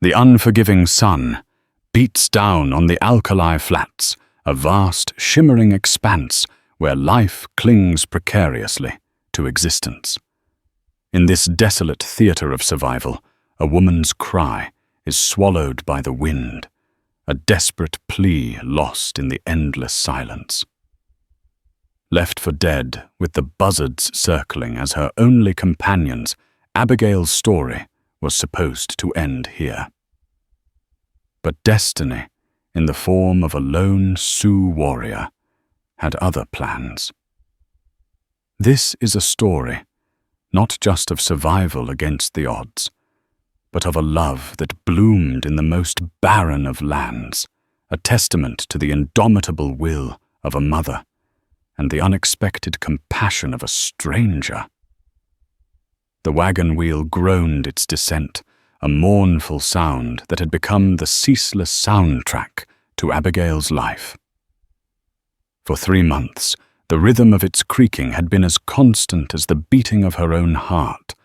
The unforgiving sun beats down on the alkali flats, a vast, shimmering expanse where life clings precariously to existence. In this desolate theater of survival, a woman's cry is swallowed by the wind, a desperate plea lost in the endless silence. Left for dead, with the buzzards circling as her only companions, Abigail's story was supposed to end here. But destiny, in the form of a lone Sioux warrior, had other plans. This is a story not just of survival against the odds, but of a love that bloomed in the most barren of lands, a testament to the indomitable will of a mother and the unexpected compassion of a stranger. The wagon wheel groaned its descent, a mournful sound that had become the ceaseless soundtrack to Abigail's life. For 3 months, the rhythm of its creaking had been as constant as the beating of her own heart,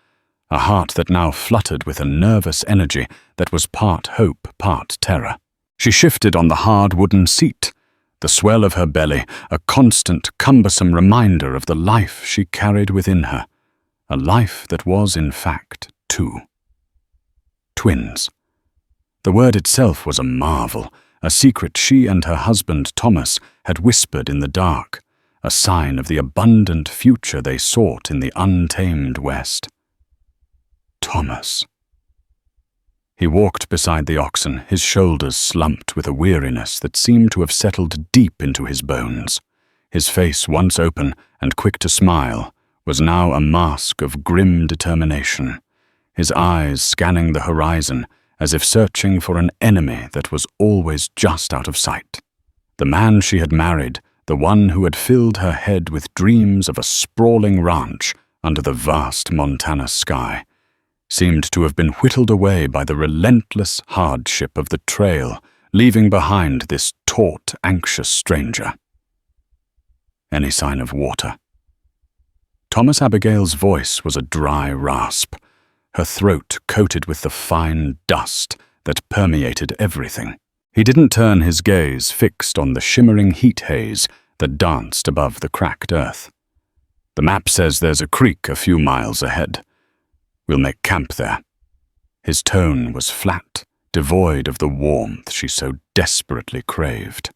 a heart that now fluttered with a nervous energy that was part hope, part terror. She shifted on the hard wooden seat, the swell of her belly a constant, cumbersome reminder of the life she carried within her, a life that was, in fact, 2. Twins. The word itself was a marvel, a secret she and her husband Thomas had whispered in the dark, a sign of the abundant future they sought in the untamed West. Thomas. He walked beside the oxen, his shoulders slumped with a weariness that seemed to have settled deep into his bones. His face, once open and quick to smile, was now a mask of grim determination, his eyes scanning the horizon as if searching for an enemy that was always just out of sight. The man she had married, the one who had filled her head with dreams of a sprawling ranch under the vast Montana sky, seemed to have been whittled away by the relentless hardship of the trail, leaving behind this taut, anxious stranger. Any sign of water? Thomas Abigail's voice was a dry rasp, her throat coated with the fine dust that permeated everything. He didn't turn his gaze fixed on the shimmering heat haze that danced above the cracked earth. The map says there's a creek a few miles ahead. We'll make camp there. His tone was flat, devoid of the warmth she so desperately craved.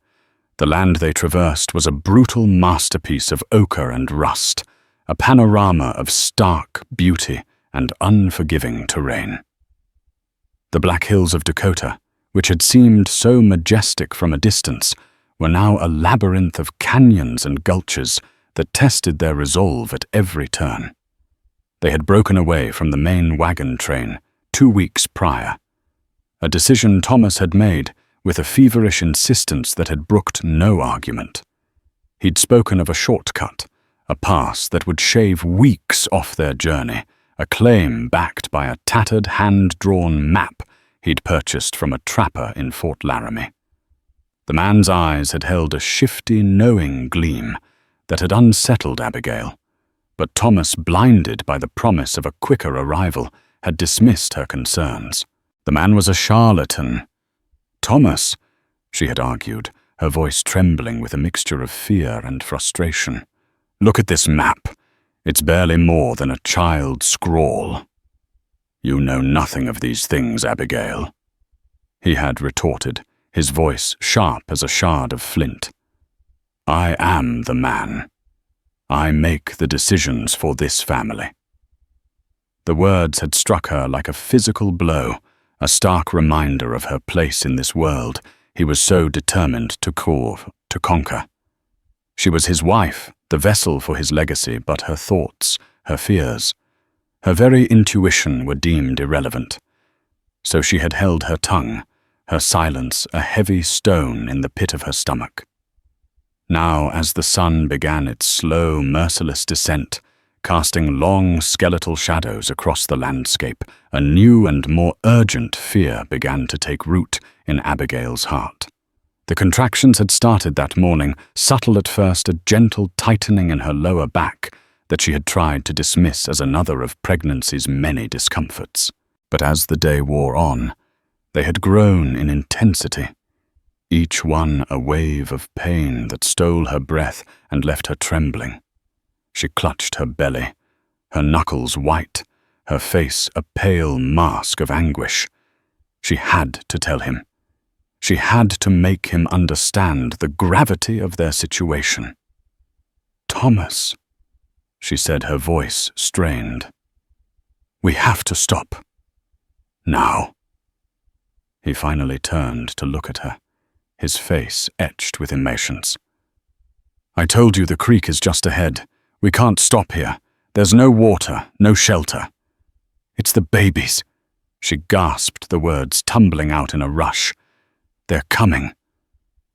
The land they traversed was a brutal masterpiece of ochre and rust, a panorama of stark beauty and unforgiving terrain. The Black Hills of Dakota, which had seemed so majestic from a distance, were now a labyrinth of canyons and gulches that tested their resolve at every turn. They had broken away from the main wagon train 2 weeks prior, a decision Thomas had made with a feverish insistence that had brooked no argument. He'd spoken of a shortcut, a pass that would shave weeks off their journey, a claim backed by a tattered hand-drawn map he'd purchased from a trapper in Fort Laramie. The man's eyes had held a shifty, knowing gleam that had unsettled Abigail, but Thomas, blinded by the promise of a quicker arrival, had dismissed her concerns. The man was a charlatan. Thomas, she had argued, her voice trembling with a mixture of fear and frustration. Look at this map. It's barely more than a child's scrawl. You know nothing of these things, Abigail, he had retorted, his voice sharp as a shard of flint. I am the man. I make the decisions for this family. The words had struck her like a physical blow, a stark reminder of her place in this world he was so determined to conquer. She was his wife, the vessel for his legacy, but her thoughts, her fears, her very intuition were deemed irrelevant. So she had held her tongue, her silence a heavy stone in the pit of her stomach. Now, as the sun began its slow, merciless descent, casting long skeletal shadows across the landscape, a new and more urgent fear began to take root in Abigail's heart. The contractions had started that morning, subtle at first, a gentle tightening in her lower back that she had tried to dismiss as another of pregnancy's many discomforts. But as the day wore on, They had grown in intensity, each one a wave of pain that stole her breath and left her trembling. She clutched her belly, her knuckles white, her face a pale mask of anguish. She had to tell him. She had to make him understand the gravity of their situation. "Thomas," she said, her voice strained. "We have to stop. Now." He finally turned to look at her, his face etched with impatience. "I told you the creek is just ahead. We can't stop here. There's no water, no shelter." "It's the babies." She gasped the words, tumbling out in a rush. "They're coming."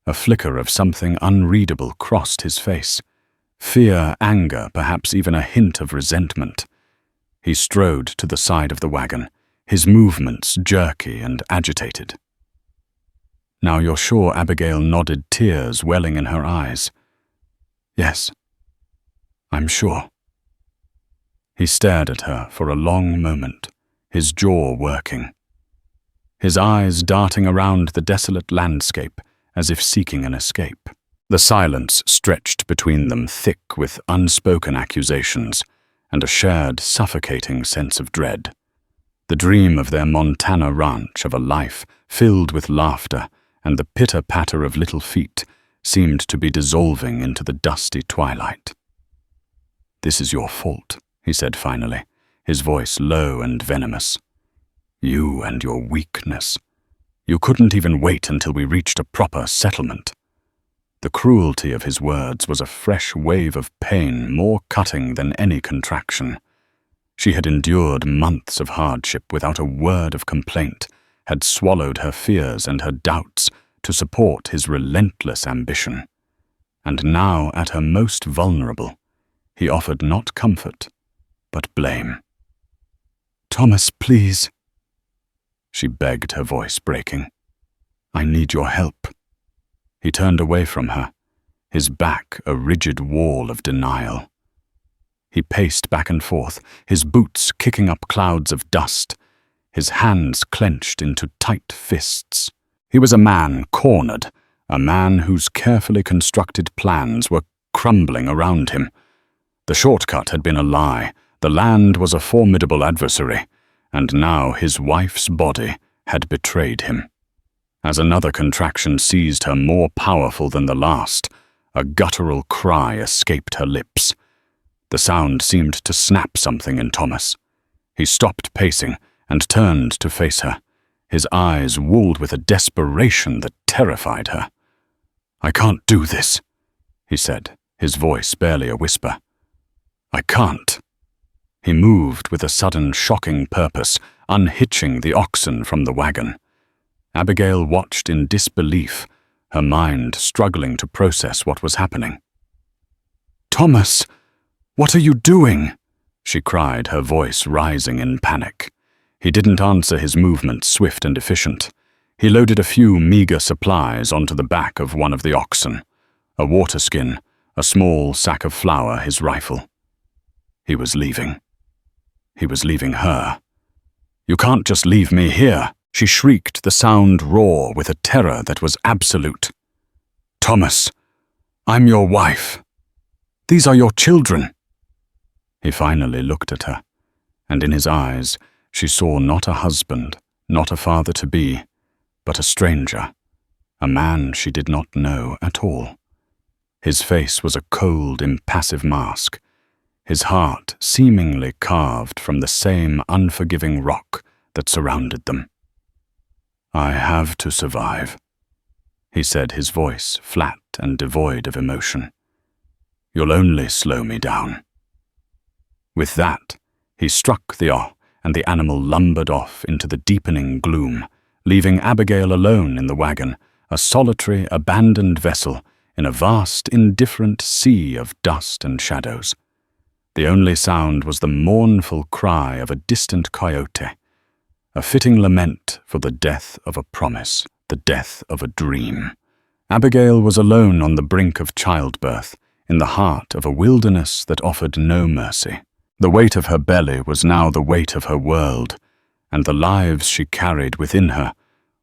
A flicker of something unreadable crossed his face. Fear, anger, perhaps even a hint of resentment. He strode to the side of the wagon, his movements jerky and agitated. "Now you're sure?" Abigail nodded, tears welling in her eyes. "Yes, I'm sure." He stared at her for a long moment, his jaw working, his eyes darting around the desolate landscape as if seeking an escape. The silence stretched between them, thick with unspoken accusations and a shared, suffocating sense of dread. The dream of their Montana ranch, of a life filled with laughter and the pitter-patter of little feet, seemed to be dissolving into the dusty twilight. "This is your fault," he said finally, his voice low and venomous. "You and your weakness. You couldn't even wait until we reached a proper settlement." The cruelty of his words was a fresh wave of pain more cutting than any contraction. She had endured months of hardship without a word of complaint, had swallowed her fears and her doubts to support his relentless ambition. And now, at her most vulnerable, he offered not comfort, but blame. "Thomas, please," she begged, her voice breaking. "I need your help." He turned away from her, his back a rigid wall of denial. He paced back and forth, his boots kicking up clouds of dust, his hands clenched into tight fists. He was a man cornered, a man whose carefully constructed plans were crumbling around him. The shortcut had been a lie, the land was a formidable adversary, and now his wife's body had betrayed him. As another contraction seized her more powerful than the last, a guttural cry escaped her lips. The sound seemed to snap something in Thomas. He stopped pacing and turned to face her, his eyes walled with a desperation that terrified her. "I can't do this," he said, his voice barely a whisper. "I can't." He moved with a sudden shocking purpose, unhitching the oxen from the wagon. Abigail watched in disbelief, her mind struggling to process what was happening. "Thomas, what are you doing?" she cried, her voice rising in panic. He didn't answer, his movements swift and efficient. He loaded a few meager supplies onto the back of one of the oxen, a water skin, a small sack of flour, his rifle. He was leaving. He was leaving her. "You can't just leave me here," she shrieked, the sound raw with a terror that was absolute. "Thomas, I'm your wife. These are your children." He finally looked at her, and in his eyes she saw not a husband, not a father-to-be, but a stranger, a man she did not know at all. His face was a cold, impassive mask, his heart seemingly carved from the same unforgiving rock that surrounded them. "I have to survive," he said, his voice flat and devoid of emotion. "You'll only slow me down." With that, he struck the ox, and the animal lumbered off into the deepening gloom, leaving Abigail alone in the wagon, a solitary, abandoned vessel in a vast, indifferent sea of dust and shadows. The only sound was the mournful cry of a distant coyote, a fitting lament for the death of a promise, the death of a dream. Abigail was alone on the brink of childbirth, in the heart of a wilderness that offered no mercy. The weight of her belly was now the weight of her world, and the lives she carried within her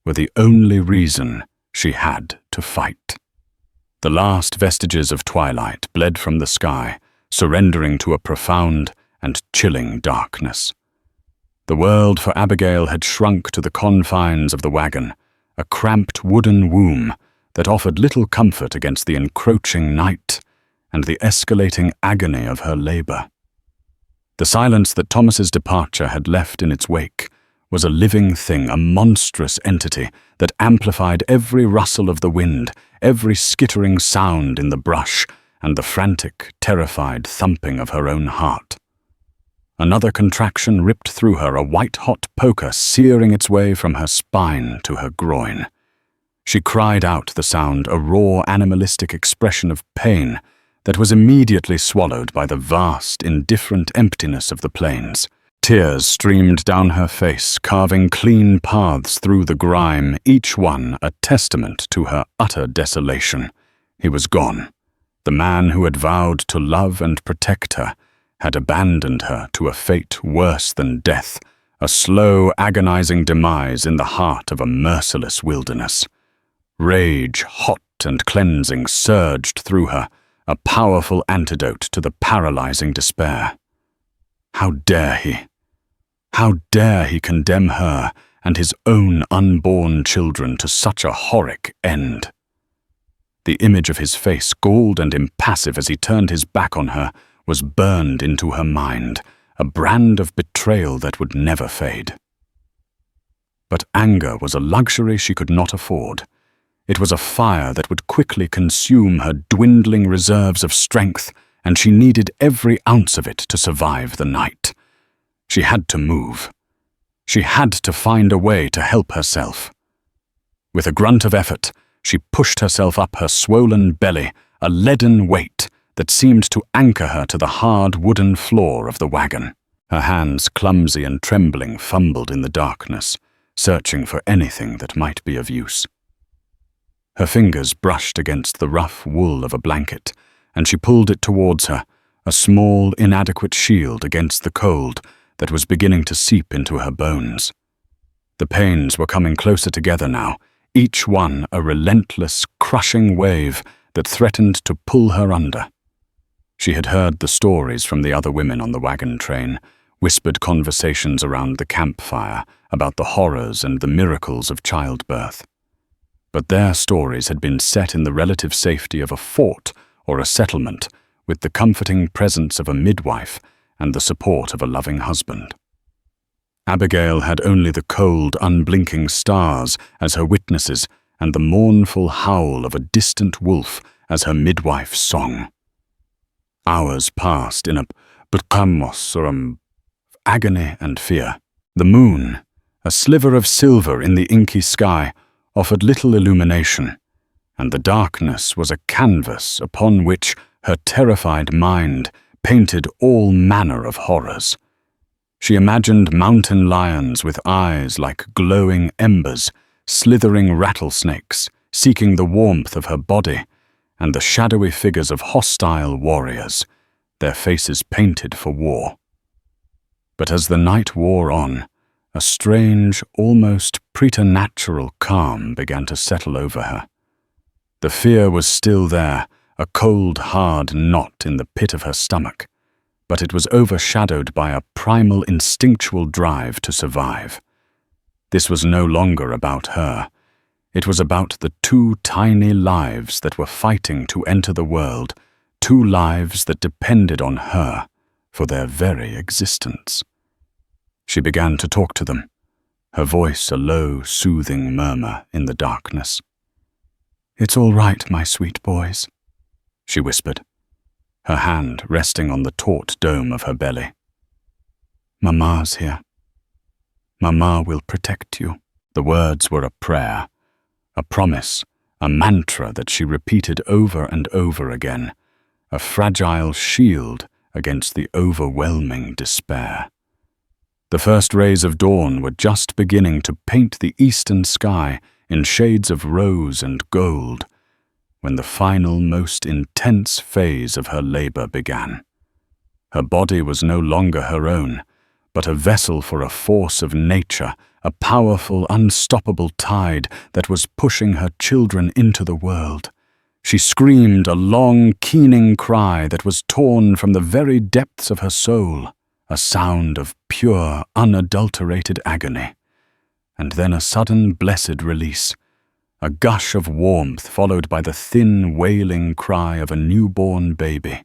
were the only reason she had to fight. The last vestiges of twilight bled from the sky, surrendering to a profound and chilling darkness. The world for Abigail had shrunk to the confines of the wagon, a cramped wooden womb that offered little comfort against the encroaching night and the escalating agony of her labor. The silence that Thomas's departure had left in its wake was a living thing, a monstrous entity that amplified every rustle of the wind, every skittering sound in the brush, and the frantic, terrified thumping of her own heart. Another contraction ripped through her, a white-hot poker searing its way from her spine to her groin. She cried out the sound, a raw, animalistic expression of pain that was immediately swallowed by the vast, indifferent emptiness of the plains. Tears streamed down her face, carving clean paths through the grime, each one a testament to her utter desolation. He was gone. The man who had vowed to love and protect her had abandoned her to a fate worse than death, a slow, agonizing demise in the heart of a merciless wilderness. Rage, hot and cleansing, surged through her, a powerful antidote to the paralyzing despair. How dare he? How dare he condemn her and his own unborn children to such a horric end? The image of his face, galled and impassive as he turned his back on her, was burned into her mind, a brand of betrayal that would never fade. But anger was a luxury she could not afford. It was a fire that would quickly consume her dwindling reserves of strength, and she needed every ounce of it to survive the night. She had to move. She had to find a way to help herself. With a grunt of effort, she pushed herself up her swollen belly, a leaden weight that seemed to anchor her to the hard wooden floor of the wagon. Her hands, clumsy and trembling, fumbled in the darkness, searching for anything that might be of use. Her fingers brushed against the rough wool of a blanket, and she pulled it towards her, a small, inadequate shield against the cold that was beginning to seep into her bones. The pains were coming closer together now, each one a relentless, crushing wave that threatened to pull her under. She had heard the stories from the other women on the wagon train, whispered conversations around the campfire about the horrors and the miracles of childbirth. But their stories had been set in the relative safety of a fort or a settlement, with the comforting presence of a midwife and the support of a loving husband. Abigail had only the cold, unblinking stars as her witnesses and the mournful howl of a distant wolf as her midwife's song. Hours passed in a agony and fear. The moon, a sliver of silver in the inky sky, offered little illumination, and the darkness was a canvas upon which her terrified mind painted all manner of horrors. She imagined mountain lions with eyes like glowing embers, slithering rattlesnakes, seeking the warmth of her body, and the shadowy figures of hostile warriors, their faces painted for war. But as the night wore on, a strange, almost preternatural calm began to settle over her. The fear was still there, a cold, hard knot in the pit of her stomach, but it was overshadowed by a primal, instinctual drive to survive. This was no longer about her. It was about the two tiny lives that were fighting to enter the world, two lives that depended on her for their very existence. She began to talk to them, her voice a low, soothing murmur in the darkness. "It's all right, my sweet boys," she whispered, her hand resting on the taut dome of her belly. "Mama's here. Mama will protect you." The words were a prayer, a promise, a mantra that she repeated over and over again, a fragile shield against the overwhelming despair. The first rays of dawn were just beginning to paint the eastern sky in shades of rose and gold when the final, most intense phase of her labor began. Her body was no longer her own, but a vessel for a force of nature, a powerful, unstoppable tide that was pushing her children into the world. She screamed a long, keening cry that was torn from the very depths of her soul, a sound of pure, unadulterated agony. And then a sudden, blessed release, a gush of warmth followed by the thin, wailing cry of a newborn baby.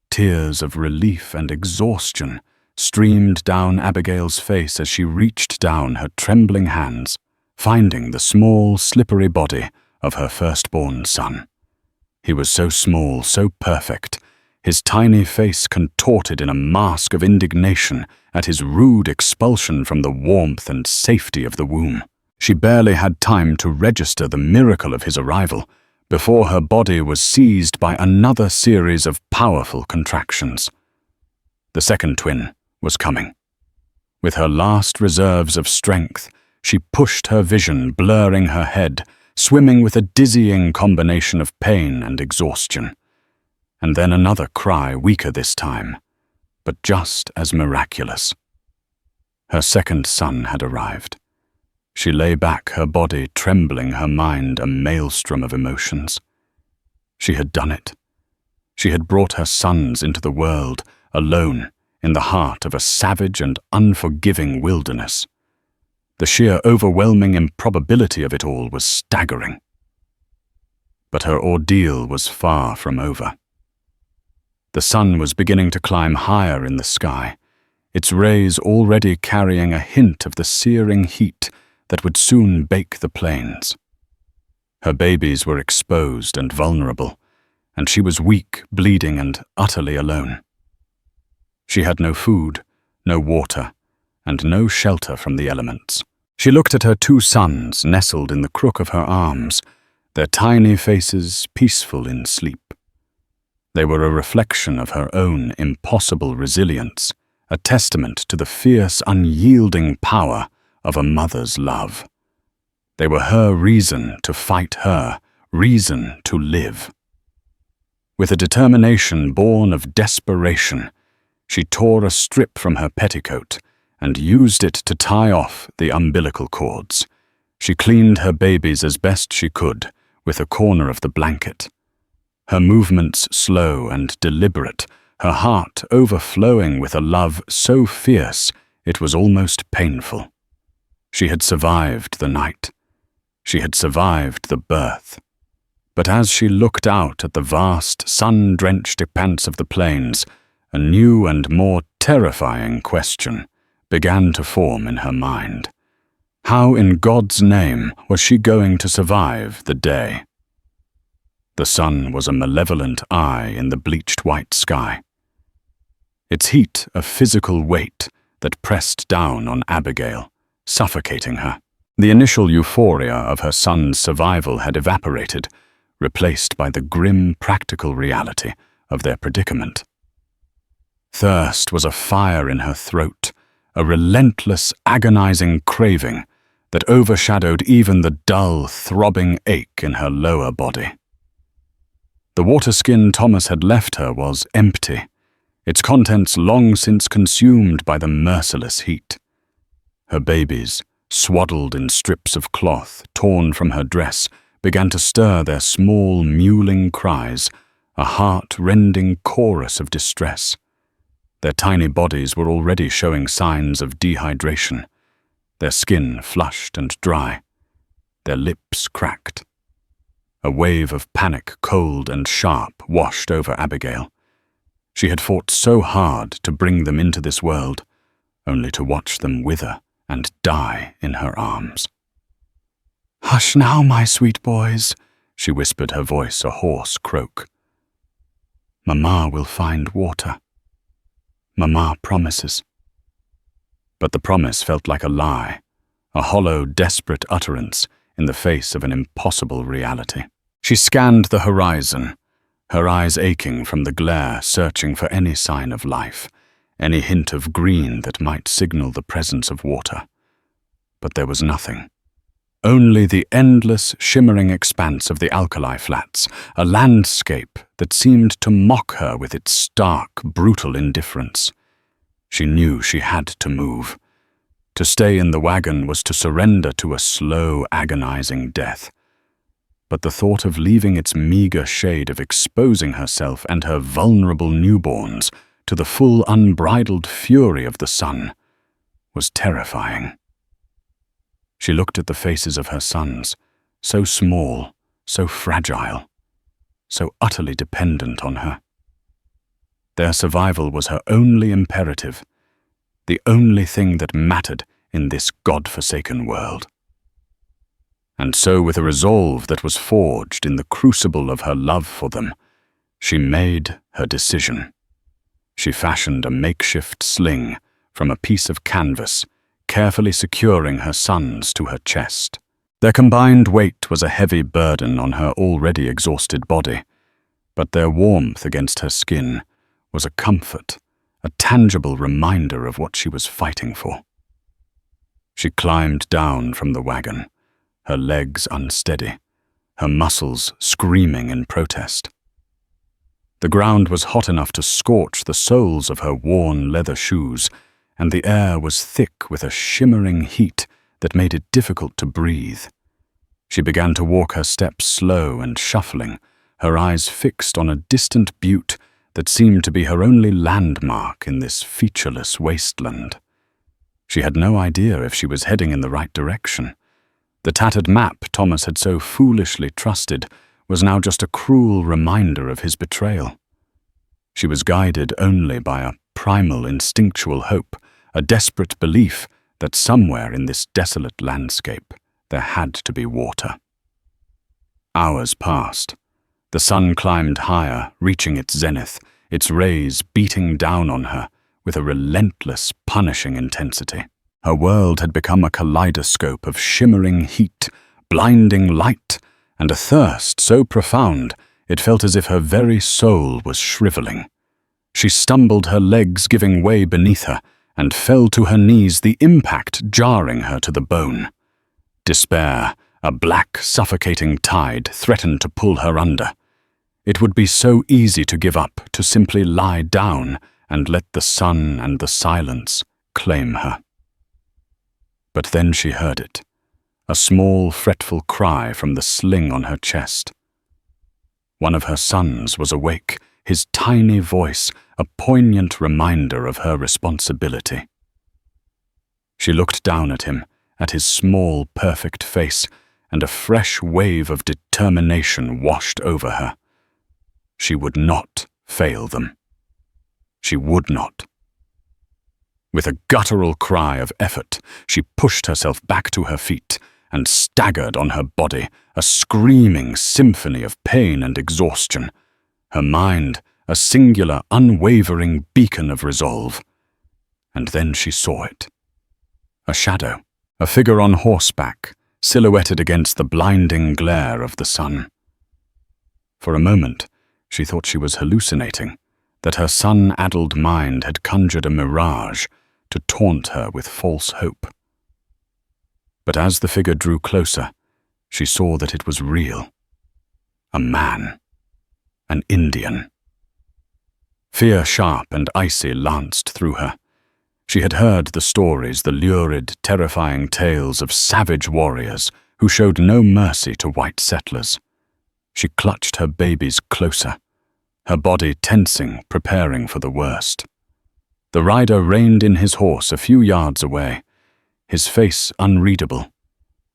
Tears of relief and exhaustion streamed down Abigail's face as she reached down her trembling hands, finding the small, slippery body of her firstborn son. He was so small, so perfect, his tiny face contorted in a mask of indignation at his rude expulsion from the warmth and safety of the womb. She barely had time to register the miracle of his arrival before her body was seized by another series of powerful contractions. The second twin was coming. With her last reserves of strength, she pushed her vision, blurring her head, swimming with a dizzying combination of pain and exhaustion. And then another cry, weaker this time, but just as miraculous. Her second son had arrived. She lay back, her body trembling, her mind a maelstrom of emotions. She had done it. She had brought her sons into the world, alone, in the heart of a savage and unforgiving wilderness. The sheer overwhelming improbability of it all was staggering. But her ordeal was far from over. The sun was beginning to climb higher in the sky, its rays already carrying a hint of the searing heat that would soon bake the plains. Her babies were exposed and vulnerable, and she was weak, bleeding, and utterly alone. She had no food, no water, and no shelter from the elements. She looked at her two sons nestled in the crook of her arms, their tiny faces peaceful in sleep. They were a reflection of her own impossible resilience, a testament to the fierce, unyielding power of a mother's love. They were her reason to fight her, reason to live. With a determination born of desperation, she tore a strip from her petticoat and used it to tie off the umbilical cords. She cleaned her babies as best she could with a corner of the blanket. Her movements slow and deliberate, her heart overflowing with a love so fierce it was almost painful. She had survived the night. She had survived the birth. But as she looked out at the vast, sun-drenched expanse of the plains, a new and more terrifying question began to form in her mind. How in God's name was she going to survive the day? The sun was a malevolent eye in the bleached white sky. Its heat a physical weight that pressed down on Abigail, suffocating her. The initial euphoria of her son's survival had evaporated, replaced by the grim practical reality of their predicament. Thirst was a fire in her throat, a relentless, agonizing craving that overshadowed even the dull, throbbing ache in her lower body. The water skin Thomas had left her was empty, its contents long since consumed by the merciless heat. Her babies, swaddled in strips of cloth torn from her dress, began to stir their small, mewling cries, a heart-rending chorus of distress. Their tiny bodies were already showing signs of dehydration, their skin flushed and dry, their lips cracked. A wave of panic, cold and sharp, washed over Abigail. She had fought so hard to bring them into this world, only to watch them wither and die in her arms. "Hush now, my sweet boys," she whispered, her voice a hoarse croak. "Mama will find water. Mama promises." But the promise felt like a lie, a hollow, desperate utterance in the face of an impossible reality. She scanned the horizon, her eyes aching from the glare, searching for any sign of life, any hint of green that might signal the presence of water. But there was nothing. Only the endless, shimmering expanse of the alkali flats, a landscape that seemed to mock her with its stark, brutal indifference. She knew she had to move. To stay in the wagon was to surrender to a slow, agonizing death. But the thought of leaving its meager shade of exposing herself and her vulnerable newborns to the full unbridled fury of the sun was terrifying. She looked at the faces of her sons, so small, so fragile, so utterly dependent on her. Their survival was her only imperative, the only thing that mattered in this God-forsaken world. And so, with a resolve that was forged in the crucible of her love for them, she made her decision. She fashioned a makeshift sling from a piece of canvas, carefully securing her sons to her chest. Their combined weight was a heavy burden on her already exhausted body, but their warmth against her skin was a comfort, a tangible reminder of what she was fighting for. She climbed down from the wagon, her legs unsteady, her muscles screaming in protest. The ground was hot enough to scorch the soles of her worn leather shoes, and the air was thick with a shimmering heat that made it difficult to breathe. She began to walk her steps slow and shuffling, her eyes fixed on a distant butte that seemed to be her only landmark in this featureless wasteland. She had no idea if she was heading in the right direction. The tattered map Thomas had so foolishly trusted was now just a cruel reminder of his betrayal. She was guided only by a primal instinctual hope, a desperate belief that somewhere in this desolate landscape there had to be water. Hours passed. The sun climbed higher, reaching its zenith, its rays beating down on her with a relentless, punishing intensity. Her world had become a kaleidoscope of shimmering heat, blinding light, and a thirst so profound it felt as if her very soul was shriveling. She stumbled, her legs giving way beneath her, and fell to her knees, the impact jarring her to the bone. Despair, a black, suffocating tide, threatened to pull her under. It would be so easy to give up, to simply lie down and let the sun and the silence claim her. But then she heard it, a small, fretful cry from the sling on her chest. One of her sons was awake, his tiny voice a poignant reminder of her responsibility. She looked down at him, at his small, perfect face, and a fresh wave of determination washed over her. She would not fail them. She would not. With a guttural cry of effort, she pushed herself back to her feet and staggered on her body, a screaming symphony of pain and exhaustion, her mind a singular, unwavering beacon of resolve. And then she saw it. A shadow, a figure on horseback, silhouetted against the blinding glare of the sun. For a moment, she thought she was hallucinating, that her sun-addled mind had conjured a mirage to taunt her with false hope. But as the figure drew closer, she saw that it was real. A man. An Indian. Fear sharp and icy lanced through her. She had heard the stories, the lurid, terrifying tales of savage warriors who showed no mercy to white settlers. She clutched her babies closer, her body tensing, preparing for the worst. The rider reined in his horse a few yards away, his face unreadable,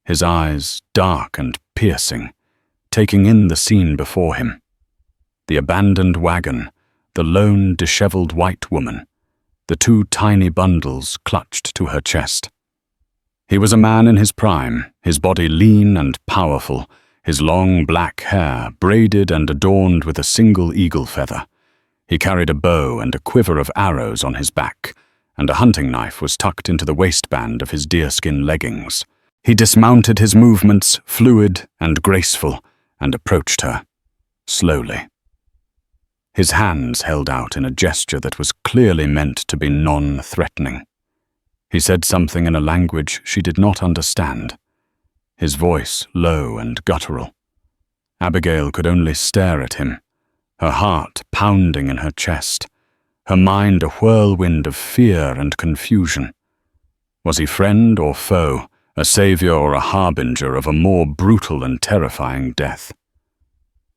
his eyes dark and piercing, taking in the scene before him. The abandoned wagon, the lone, disheveled white woman, the two tiny bundles clutched to her chest. He was a man in his prime, his body lean and powerful, his long black hair braided and adorned with a single eagle feather. He carried a bow and a quiver of arrows on his back, and a hunting knife was tucked into the waistband of his deerskin leggings. He dismounted, his movements fluid and graceful, and approached her, slowly. His hands held out in a gesture that was clearly meant to be non-threatening. He said something in a language she did not understand, his voice low and guttural. Abigail could only stare at him, her heart pounding in her chest, her mind a whirlwind of fear and confusion. Was he friend or foe, a savior or a harbinger of a more brutal and terrifying death?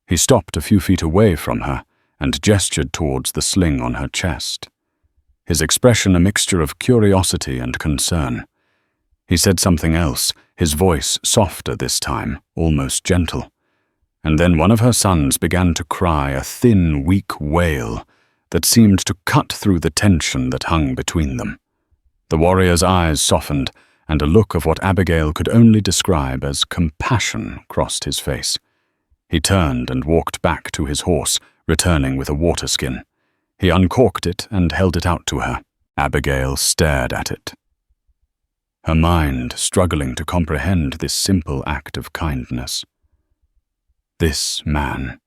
He stopped a few feet away from her and gestured towards the sling on her chest, his expression a mixture of curiosity and concern. He said something else, his voice softer this time, almost gentle. And then one of her sons began to cry a thin, weak wail that seemed to cut through the tension that hung between them. The warrior's eyes softened, and a look of what Abigail could only describe as compassion crossed his face. He turned and walked back to his horse, returning with a water skin. He uncorked it and held it out to her. Abigail stared at it, her mind struggling to comprehend this simple act of kindness. This man,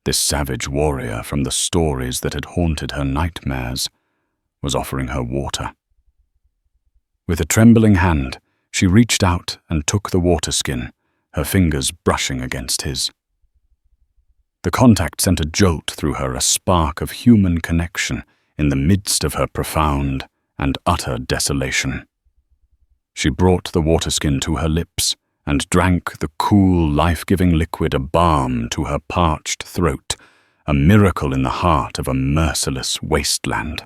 this savage warrior from the stories that had haunted her nightmares, was offering her water. With a trembling hand, she reached out and took the water skin, her fingers brushing against his. The contact sent a jolt through her, a spark of human connection in the midst of her profound and utter desolation. She brought the water skin to her lips and drank the cool, life-giving liquid, a balm to her parched throat, a miracle in the heart of a merciless wasteland.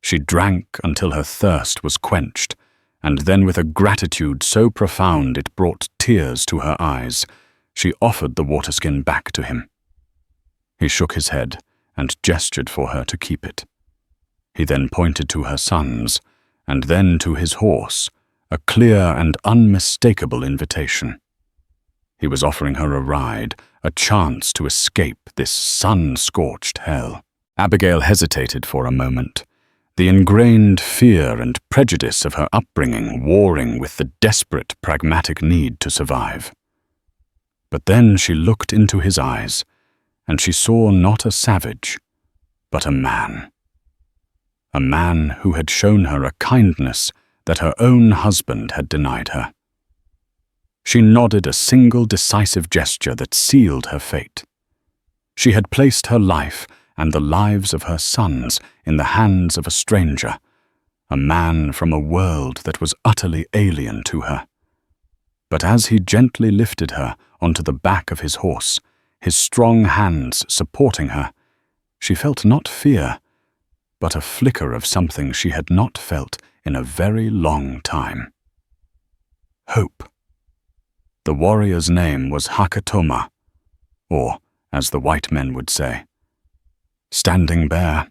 She drank until her thirst was quenched, and then with a gratitude so profound it brought tears to her eyes, she offered the water skin back to him. He shook his head and gestured for her to keep it. He then pointed to her sons, and then to his horse, a clear and unmistakable invitation. He was offering her a ride, a chance to escape this sun-scorched hell. Abigail hesitated for a moment, the ingrained fear and prejudice of her upbringing warring with the desperate, pragmatic need to survive. But then she looked into his eyes, and she saw not a savage, but a man. A man who had shown her a kindness that her own husband had denied her. She nodded a single decisive gesture that sealed her fate. She had placed her life and the lives of her sons in the hands of a stranger, a man from a world that was utterly alien to her. But as he gently lifted her onto the back of his horse, his strong hands supporting her, she felt not fear, but a flicker of something she had not felt in a very long time. Hope. The warrior's name was Hakatoma, or, as the white men would say, Standing Bear.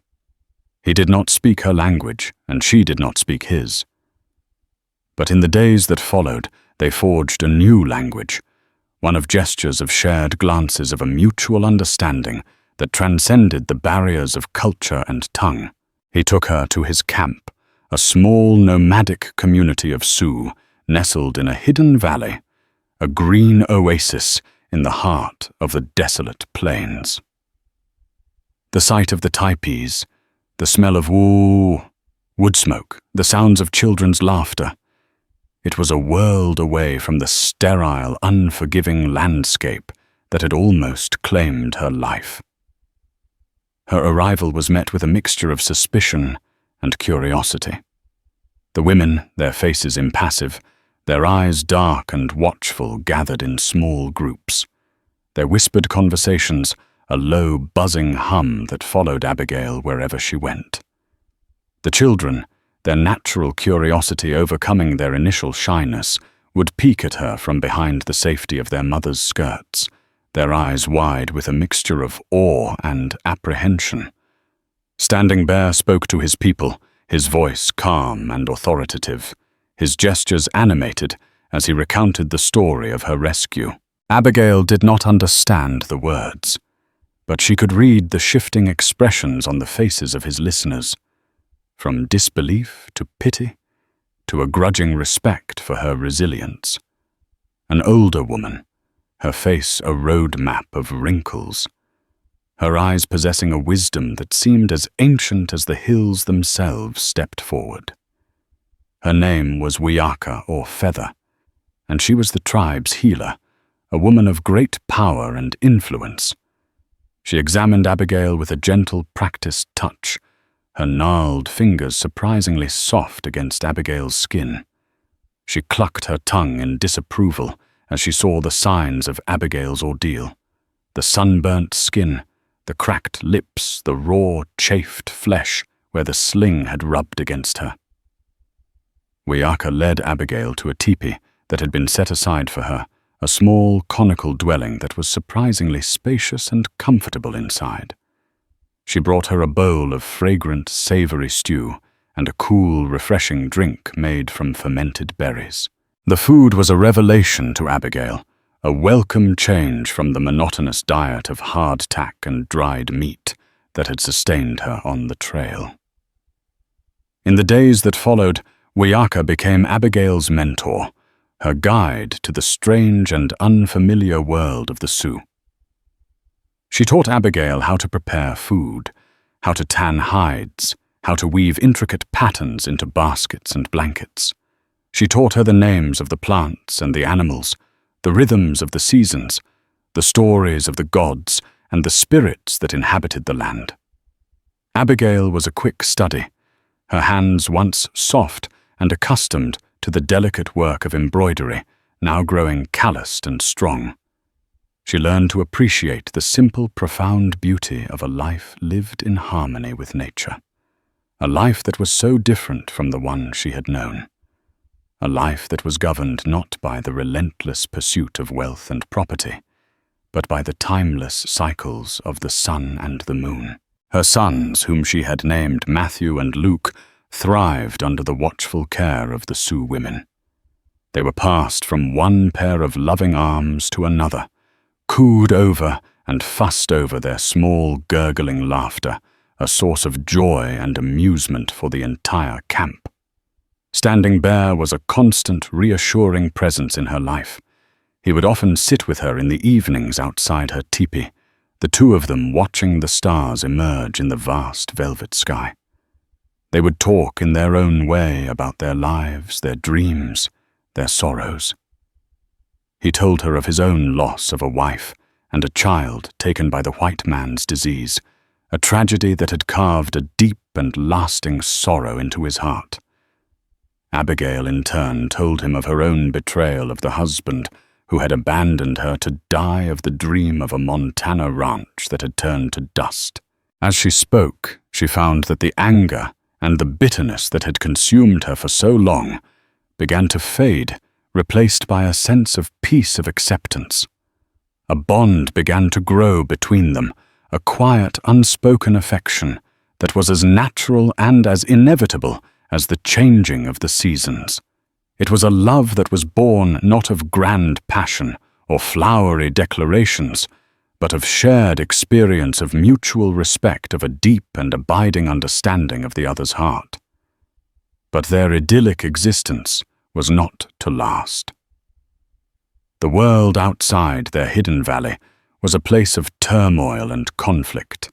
He did not speak her language, and she did not speak his. But in the days that followed, they forged a new language, one of gestures of shared glances of a mutual understanding that transcended the barriers of culture and tongue. He took her to his camp, a small nomadic community of Sioux nestled in a hidden valley, a green oasis in the heart of the desolate plains. The sight of the teepees, the smell of wood smoke, the sounds of children's laughter. It was a world away from the sterile, unforgiving landscape that had almost claimed her life. Her arrival was met with a mixture of suspicion and curiosity. The women, their faces impassive, their eyes dark and watchful, gathered in small groups. Their whispered conversations, a low, buzzing hum that followed Abigail wherever she went. The children, their natural curiosity overcoming their initial shyness, would peek at her from behind the safety of their mother's skirts, their eyes wide with a mixture of awe and apprehension. Standing Bear spoke to his people, his voice calm and authoritative, his gestures animated as he recounted the story of her rescue. Abigail did not understand the words, but she could read the shifting expressions on the faces of his listeners, from disbelief to pity to a grudging respect for her resilience. An older woman, her face a road map of wrinkles, her eyes possessing a wisdom that seemed as ancient as the hills themselves, stepped forward. Her name was Wiaka, or Feather, and she was the tribe's healer, a woman of great power and influence. She examined Abigail with a gentle, practiced touch, her gnarled fingers surprisingly soft against Abigail's skin. She clucked her tongue in disapproval as she saw the signs of Abigail's ordeal: the sunburnt skin, the cracked lips, the raw, chafed flesh where the sling had rubbed against her. Wiaka led Abigail to a teepee that had been set aside for her, a small, conical dwelling that was surprisingly spacious and comfortable inside. She brought her a bowl of fragrant, savory stew and a cool, refreshing drink made from fermented berries. The food was a revelation to Abigail, a welcome change from the monotonous diet of hardtack and dried meat that had sustained her on the trail. In the days that followed, Wiaka became Abigail's mentor, her guide to the strange and unfamiliar world of the Sioux. She taught Abigail how to prepare food, how to tan hides, how to weave intricate patterns into baskets and blankets. She taught her the names of the plants and the animals, the rhythms of the seasons, the stories of the gods and the spirits that inhabited the land. Abigail was a quick study, her hands once soft and accustomed to the delicate work of embroidery, now growing calloused and strong. She learned to appreciate the simple, profound beauty of a life lived in harmony with nature, a life that was so different from the one she had known, a life that was governed not by the relentless pursuit of wealth and property, but by the timeless cycles of the sun and the moon. Her sons, whom she had named Matthew and Luke, thrived under the watchful care of the Sioux women. They were passed from one pair of loving arms to another, cooed over and fussed over their small, gurgling laughter, a source of joy and amusement for the entire camp. Standing Bear was a constant, reassuring presence in her life. He would often sit with her in the evenings outside her teepee, the two of them watching the stars emerge in the vast velvet sky. They would talk in their own way about their lives, their dreams, their sorrows. He told her of his own loss of a wife and a child taken by the white man's disease, a tragedy that had carved a deep and lasting sorrow into his heart. Abigail, in turn, told him of her own betrayal of the husband who had abandoned her to die of the dream of a Montana ranch that had turned to dust. As she spoke, she found that the anger and the bitterness that had consumed her for so long began to fade, replaced by a sense of peace, of acceptance. A bond began to grow between them, a quiet, unspoken affection that was as natural and as inevitable as the changing of the seasons. It was a love that was born not of grand passion or flowery declarations, but of shared experience of mutual respect, of a deep and abiding understanding of the other's heart. But their idyllic existence was not to last. The world outside their hidden valley was a place of turmoil and conflict,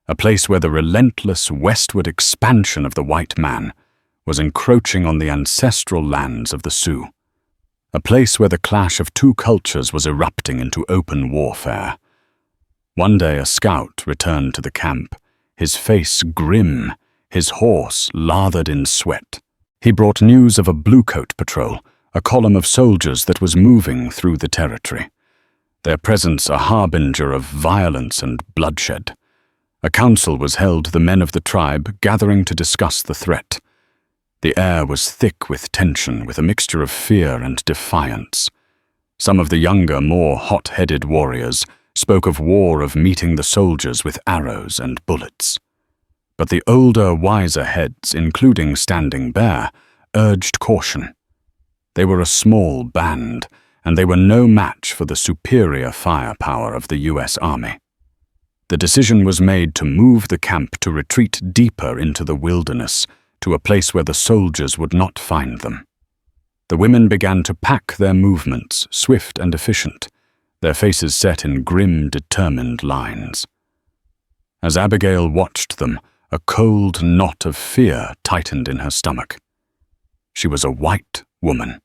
a place where the relentless westward expansion of the white man was encroaching on the ancestral lands of the Sioux, a place where the clash of two cultures was erupting into open warfare. One day a scout returned to the camp, his face grim, his horse lathered in sweat. He brought news of a bluecoat patrol, a column of soldiers that was moving through the territory, their presence a harbinger of violence and bloodshed. A council was held, the men of the tribe gathering to discuss the threat. The air was thick with tension, with a mixture of fear and defiance. Some of the younger, more hot-headed warriors spoke of war, of meeting the soldiers with arrows and bullets. But the older, wiser heads, including Standing Bear, urged caution. They were a small band, and they were no match for the superior firepower of the U.S. Army. The decision was made to move the camp to retreat deeper into the wilderness, to a place where the soldiers would not find them. The women began to pack their movements, swift and efficient, their faces set in grim, determined lines. As Abigail watched them, a cold knot of fear tightened in her stomach. She was a white woman,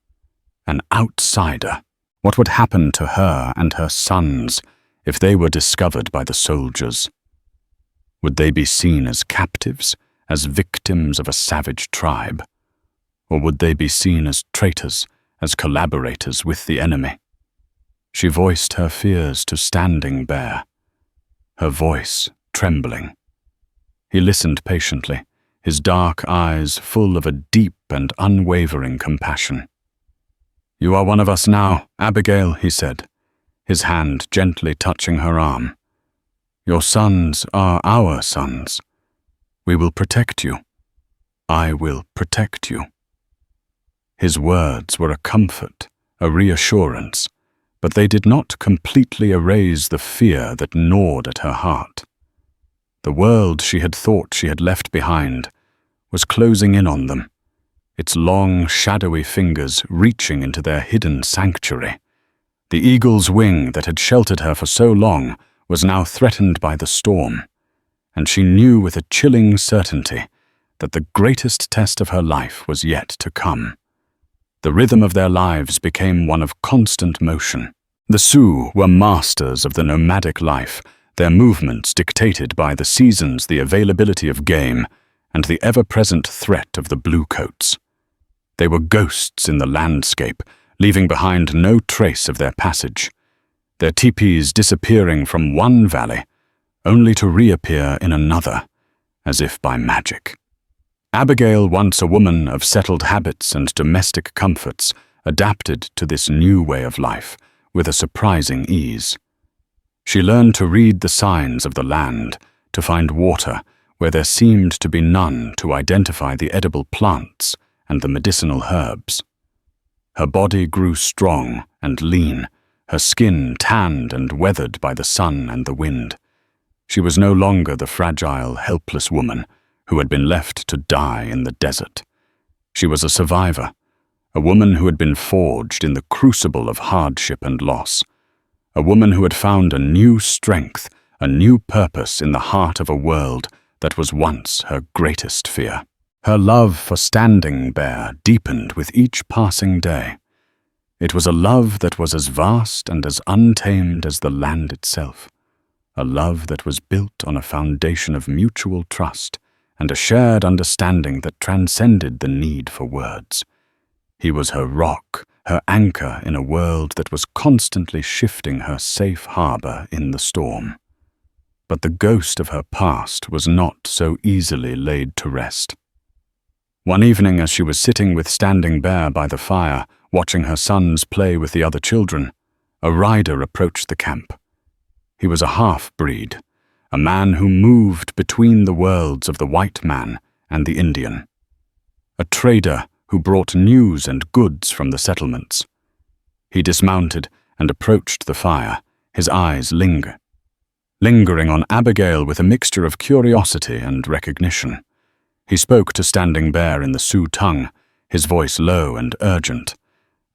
an outsider. What would happen to her and her sons if they were discovered by the soldiers? Would they be seen as captives, as victims of a savage tribe? Or would they be seen as traitors, as collaborators with the enemy? She voiced her fears to Standing Bear, her voice trembling. He listened patiently, his dark eyes full of a deep and unwavering compassion. "You are one of us now, Abigail," he said, his hand gently touching her arm. "Your sons are our sons. We will protect you. I will protect you." His words were a comfort, a reassurance, but they did not completely erase the fear that gnawed at her heart. The world she had thought she had left behind was closing in on them, its long, shadowy fingers reaching into their hidden sanctuary. The eagle's wing that had sheltered her for so long was now threatened by the storm, and she knew with a chilling certainty that the greatest test of her life was yet to come. The rhythm of their lives became one of constant motion. The Sioux were masters of the nomadic life, their movements dictated by the seasons, the availability of game, and the ever-present threat of the bluecoats. They were ghosts in the landscape, leaving behind no trace of their passage, their teepees disappearing from one valley, only to reappear in another, as if by magic. Abigail, once a woman of settled habits and domestic comforts, adapted to this new way of life with a surprising ease. She learned to read the signs of the land, to find water where there seemed to be none, to identify the edible plants and the medicinal herbs. Her body grew strong and lean, her skin tanned and weathered by the sun and the wind. She was no longer the fragile, helpless woman who had been left to die in the desert. She was a survivor, a woman who had been forged in the crucible of hardship and loss, a woman who had found a new strength, a new purpose in the heart of a world that was once her greatest fear. Her love for Standing Bear deepened with each passing day. It was a love that was as vast and as untamed as the land itself, a love that was built on a foundation of mutual trust and a shared understanding that transcended the need for words. He was her rock, her anchor in a world that was constantly shifting her safe harbor in the storm. But the ghost of her past was not so easily laid to rest. One evening, as she was sitting with Standing Bear by the fire, watching her sons play with the other children, a rider approached the camp. He was a half-breed, a man who moved between the worlds of the white man and the Indian, a trader who brought news and goods from the settlements. He dismounted and approached the fire, his eyes lingering on Abigail with a mixture of curiosity and recognition. He spoke to Standing Bear in the Sioux tongue, his voice low and urgent.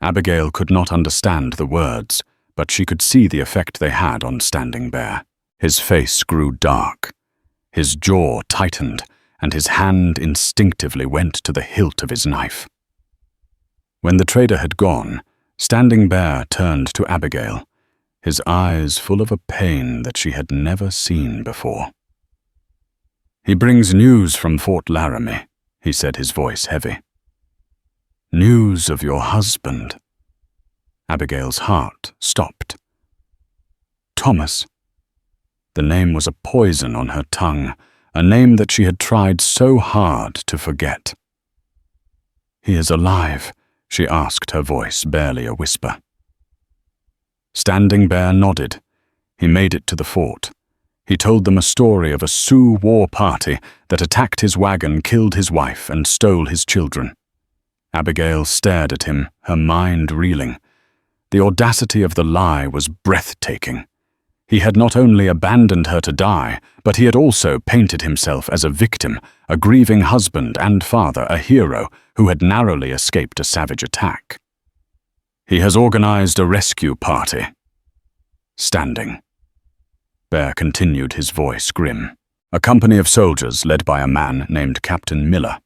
Abigail could not understand the words, but she could see the effect they had on Standing Bear. His face grew dark, his jaw tightened, and his hand instinctively went to the hilt of his knife. When the trader had gone, Standing Bear turned to Abigail, his eyes full of a pain that she had never seen before. "He brings news from Fort Laramie," he said, his voice heavy. "News of your husband." Abigail's heart stopped. Thomas. The name was a poison on her tongue, a name that she had tried so hard to forget. "He is alive?" she asked, her voice barely a whisper. Standing Bear nodded. He made it to the fort. He told them a story of a Sioux war party that attacked his wagon, killed his wife, and stole his children. Abigail stared at him, her mind reeling. The audacity of the lie was breathtaking. He had not only abandoned her to die, but he had also painted himself as a victim, a grieving husband and father, a hero who had narrowly escaped a savage attack. "He has organized a rescue party." Standing Bear continued, his voice grim. "A company of soldiers led by a man named Captain Miller.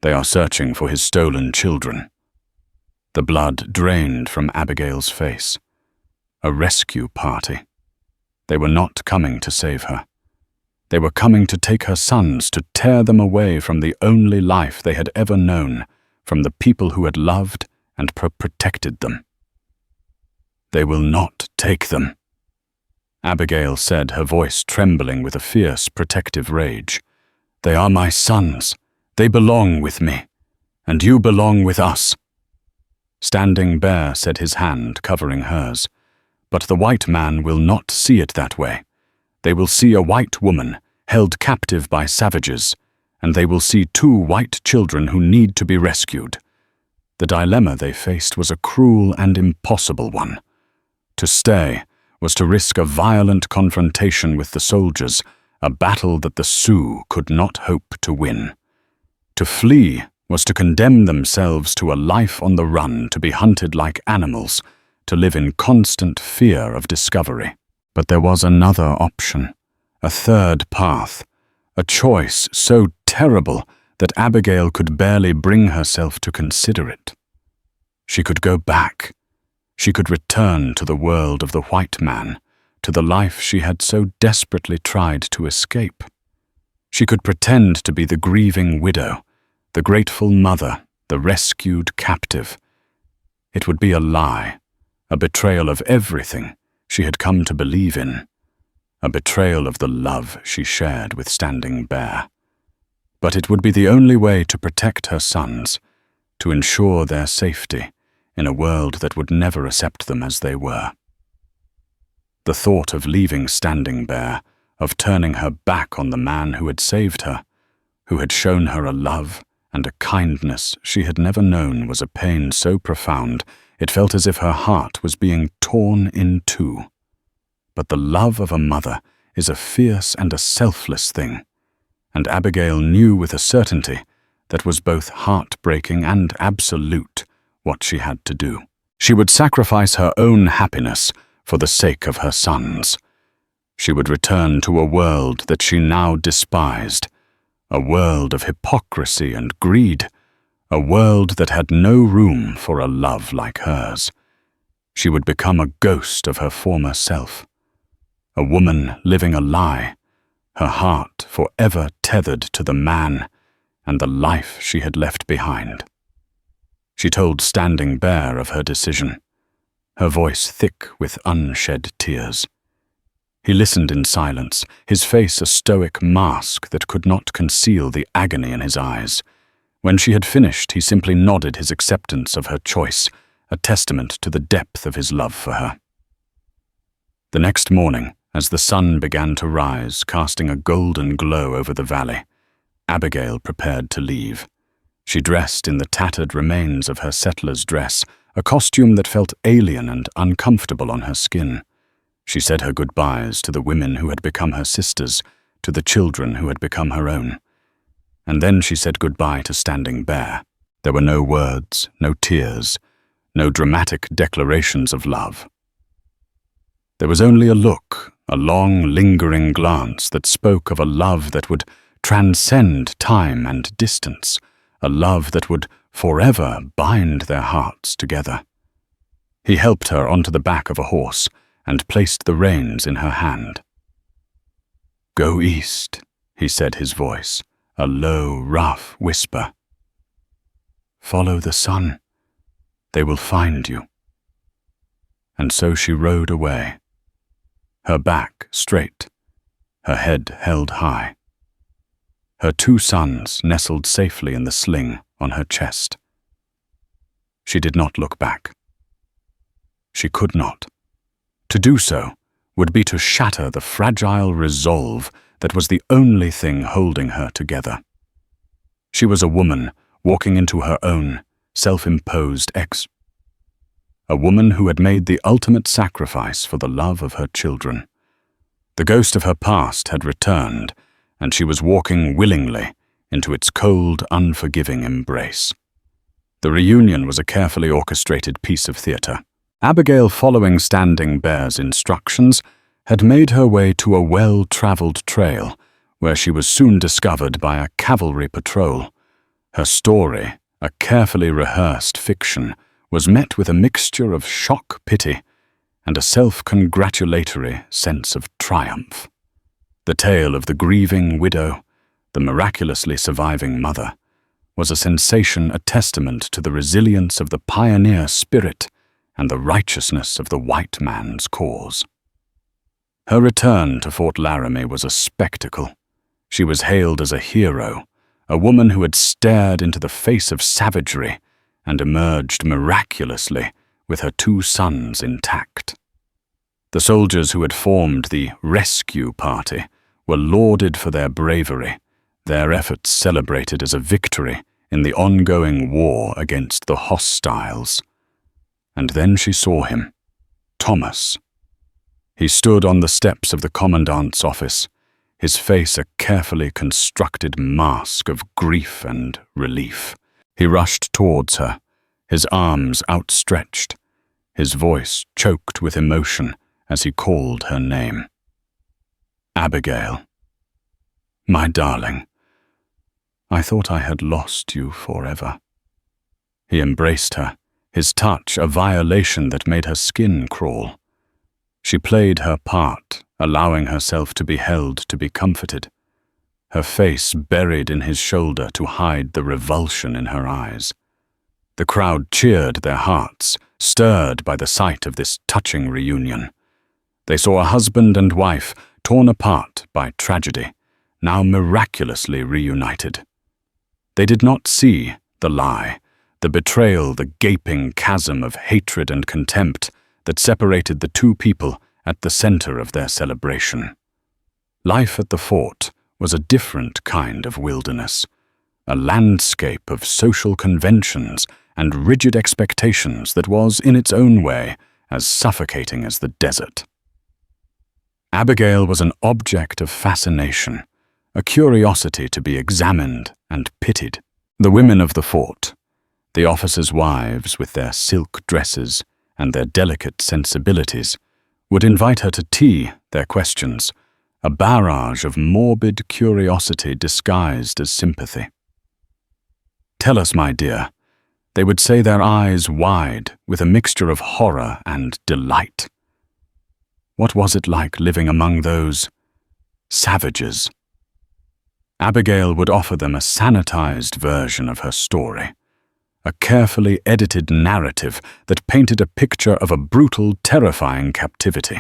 They are searching for his stolen children." The blood drained from Abigail's face. A rescue party. They were not coming to save her. They were coming to take her sons, to tear them away from the only life they had ever known, from the people who had loved and protected them. "They will not take them," Abigail said, her voice trembling with a fierce, protective rage. "They are my sons. They belong with me, and you belong with us." Standing Bear said, his hand covering hers. "But the white man will not see it that way. They will see a white woman held captive by savages, and they will see 2 white children who need to be rescued." The dilemma they faced was a cruel and impossible one. To stay was to risk a violent confrontation with the soldiers, a battle that the Sioux could not hope to win. To flee was to condemn themselves to a life on the run, to be hunted like animals, to live in constant fear of discovery. But there was another option, a third path, a choice so terrible that Abigail could barely bring herself to consider it. She could go back. She could return to the world of the white man, to the life she had so desperately tried to escape. She could pretend to be the grieving widow, the grateful mother, the rescued captive. It would be a lie, a betrayal of everything she had come to believe in, a betrayal of the love she shared with Standing Bear. But it would be the only way to protect her sons, to ensure their safety in a world that would never accept them as they were. The thought of leaving Standing Bear, of turning her back on the man who had saved her, who had shown her a love and a kindness she had never known, was a pain so profound it felt as if her heart was being torn in two. But the love of a mother is a fierce and a selfless thing, and Abigail knew with a certainty that was both heartbreaking and absolute what she had to do. She would sacrifice her own happiness for the sake of her sons. She would return to a world that she now despised, a world of hypocrisy and greed, a world that had no room for a love like hers. She would become a ghost of her former self, a woman living a lie, her heart forever tethered to the man and the life she had left behind. She told Standing Bear of her decision, her voice thick with unshed tears. He listened in silence, his face a stoic mask that could not conceal the agony in his eyes. When she had finished, he simply nodded his acceptance of her choice, a testament to the depth of his love for her. The next morning, as the sun began to rise, casting a golden glow over the valley, Abigail prepared to leave. She dressed in the tattered remains of her settler's dress, a costume that felt alien and uncomfortable on her skin. She said her goodbyes to the women who had become her sisters, to the children who had become her own. And then she said goodbye to Standing Bear. There were no words, no tears, no dramatic declarations of love. There was only a look, a long, lingering glance that spoke of a love that would transcend time and distance, a love that would forever bind their hearts together. He helped her onto the back of a horse and placed the reins in her hand. "Go east," he said, his voice a low, rough whisper. "Follow the sun. They will find you." And so she rode away, her back straight, her head held high. Her 2 sons nestled safely in the sling on her chest. She did not look back. She could not. To do so would be to shatter the fragile resolve that was the only thing holding her together. She was a woman walking into her own self-imposed a woman who had made the ultimate sacrifice for the love of her children. The ghost of her past had returned, and she was walking willingly into its cold, unforgiving embrace. The reunion was a carefully orchestrated piece of theater. Abigail, following Standing Bear's instructions, had made her way to a well-traveled trail, where she was soon discovered by a cavalry patrol. Her story, a carefully rehearsed fiction, was met with a mixture of shock pity and a self-congratulatory sense of triumph. The tale of the grieving widow, the miraculously surviving mother, was a sensation, a testament to the resilience of the pioneer spirit and the righteousness of the white man's cause. Her return to Fort Laramie was a spectacle. She was hailed as a hero, a woman who had stared into the face of savagery and emerged miraculously with her 2 sons intact. The soldiers who had formed the rescue party were lauded for their bravery, their efforts celebrated as a victory in the ongoing war against the hostiles. And then she saw him, Thomas. He stood on the steps of the commandant's office, his face a carefully constructed mask of grief and relief. He rushed towards her, his arms outstretched, his voice choked with emotion as he called her name. Abigail. My darling, I thought I had lost you forever. He embraced her, his touch a violation that made her skin crawl. She played her part, allowing herself to be held, to be comforted, her face buried in his shoulder to hide the revulsion in her eyes. The crowd cheered, their hearts stirred by the sight of this touching reunion. They saw a husband and wife torn apart by tragedy, now miraculously reunited. They did not see the lie, the betrayal, the gaping chasm of hatred and contempt that separated the 2 people at the center of their celebration. Life at the fort was a different kind of wilderness, a landscape of social conventions and rigid expectations that was, in its own way, as suffocating as the desert. Abigail was an object of fascination, a curiosity to be examined and pitied. The women of the fort, the officers' wives with their silk dresses and their delicate sensibilities, would invite her to tea, their questions, a barrage of morbid curiosity disguised as sympathy. Tell us, my dear, they would say, their eyes wide with a mixture of horror and delight. What was it like living among those savages? Abigail would offer them a sanitized version of her story, a carefully edited narrative that painted a picture of a brutal, terrifying captivity.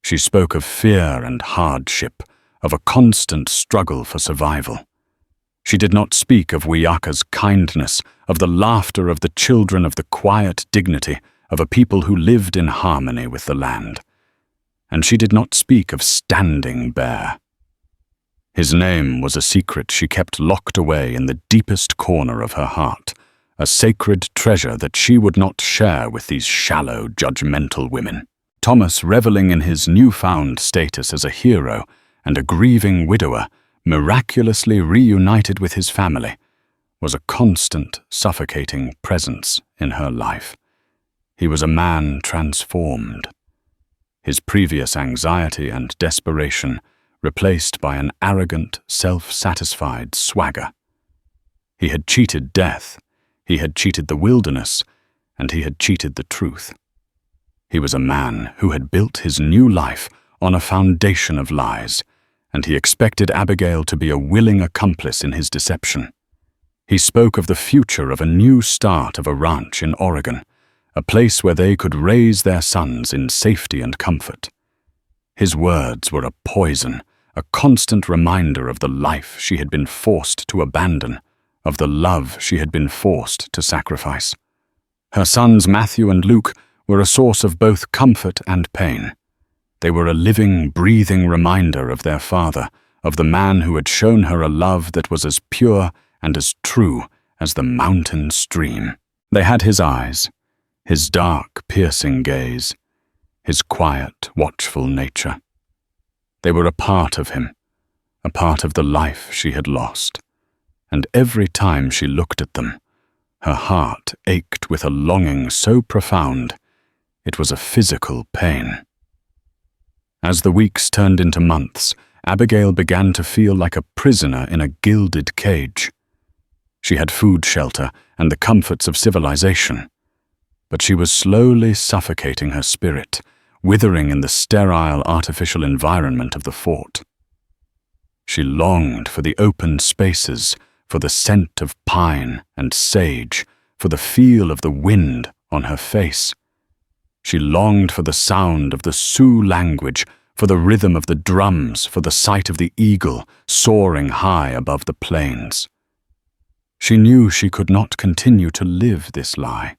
She spoke of fear and hardship, of a constant struggle for survival. She did not speak of Wiyaka's kindness, of the laughter of the children, of the quiet dignity of a people who lived in harmony with the land. And she did not speak of Standing Bear. His name was a secret she kept locked away in the deepest corner of her heart, a sacred treasure that she would not share with these shallow, judgmental women. Thomas, reveling in his newfound status as a hero and a grieving widower, miraculously reunited with his family, was a constant, suffocating presence in her life. He was a man transformed, his previous anxiety and desperation replaced by an arrogant, self-satisfied swagger. He had cheated death, he had cheated the wilderness, and he had cheated the truth. He was a man who had built his new life on a foundation of lies, and he expected Abigail to be a willing accomplice in his deception. He spoke of the future of a new start of a ranch in Oregon, a place where they could raise their sons in safety and comfort. His words were a poison, a constant reminder of the life she had been forced to abandon, of the love she had been forced to sacrifice. Her sons Matthew and Luke were a source of both comfort and pain. They were a living, breathing reminder of their father, of the man who had shown her a love that was as pure and as true as the mountain stream. They had his eyes, his dark, piercing gaze, his quiet, watchful nature. They were a part of him, a part of the life she had lost, and every time she looked at them, her heart ached with a longing so profound, it was a physical pain. As the weeks turned into months, Abigail began to feel like a prisoner in a gilded cage. She had food, shelter, and the comforts of civilization, but she was slowly suffocating her spirit, withering in the sterile, artificial environment of the fort. She longed for the open spaces, for the scent of pine and sage, for the feel of the wind on her face. She longed for the sound of the Sioux language, for the rhythm of the drums, for the sight of the eagle soaring high above the plains. She knew she could not continue to live this lie.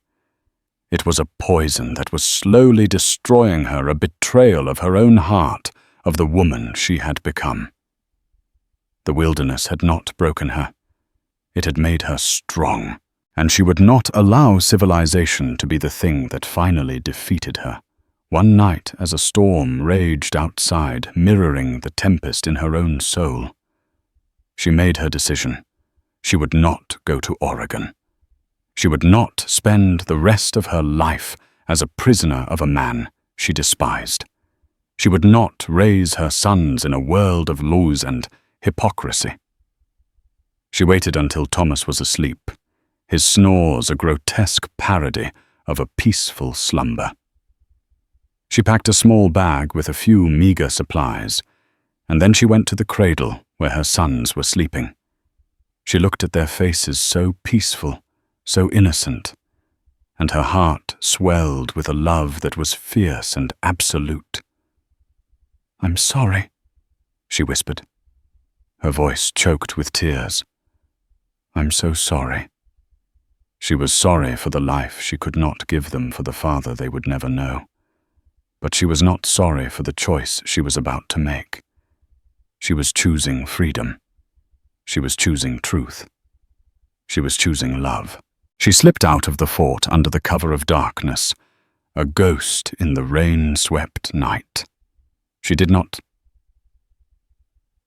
It was a poison that was slowly destroying her, a betrayal of her own heart, of the woman she had become. The wilderness had not broken her. It had made her strong, and she would not allow civilization to be the thing that finally defeated her. One night, as a storm raged outside, mirroring the tempest in her own soul, she made her decision. She would not go to Oregon. She would not spend the rest of her life as a prisoner of a man she despised. She would not raise her sons in a world of laws and hypocrisy. She waited until Thomas was asleep, his snores a grotesque parody of a peaceful slumber. She packed a small bag with a few meager supplies, and then she went to the cradle where her sons were sleeping. She looked at their faces so peaceful, so innocent, and her heart swelled with a love that was fierce and absolute. "I'm sorry," she whispered. Her voice choked with tears. "I'm so sorry." She was sorry for the life she could not give them, for the father they would never know. But she was not sorry for the choice she was about to make. She was choosing freedom. She was choosing truth. She was choosing love. She slipped out of the fort under the cover of darkness, a ghost in the rain-swept night. She did not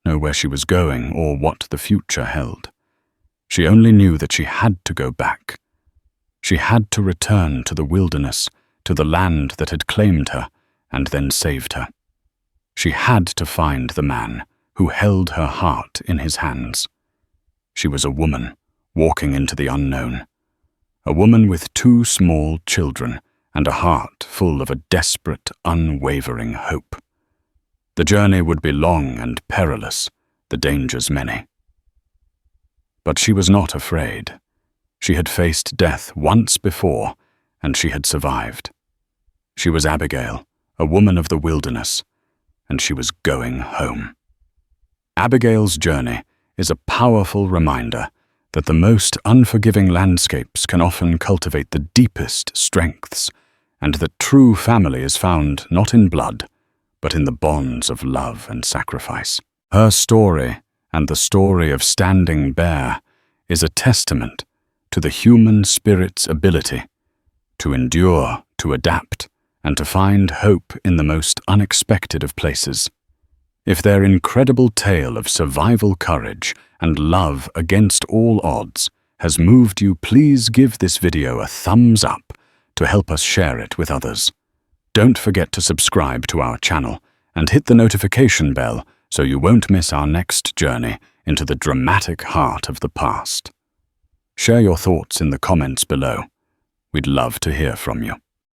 know where she was going or what the future held. She only knew that she had to go back. She had to return to the wilderness, to the land that had claimed her and then saved her. She had to find the man who held her heart in his hands. She was a woman walking into the unknown, a woman with 2 small children and a heart full of a desperate, unwavering hope. The journey would be long and perilous, the dangers many. But she was not afraid. She had faced death once before, and she had survived. She was Abigail, a woman of the wilderness, and she was going home. Abigail's journey is a powerful reminder that the most unforgiving landscapes can often cultivate the deepest strengths, and that true family is found not in blood, but in the bonds of love and sacrifice. Her story, and the story of Standing Bear, is a testament to the human spirit's ability to endure, to adapt, and to find hope in the most unexpected of places. If their incredible tale of survival courage and love against all odds has moved you, please give this video a thumbs up to help us share it with others. Don't forget to subscribe to our channel and hit the notification bell so you won't miss our next journey into the dramatic heart of the past. Share your thoughts in the comments below. We'd love to hear from you.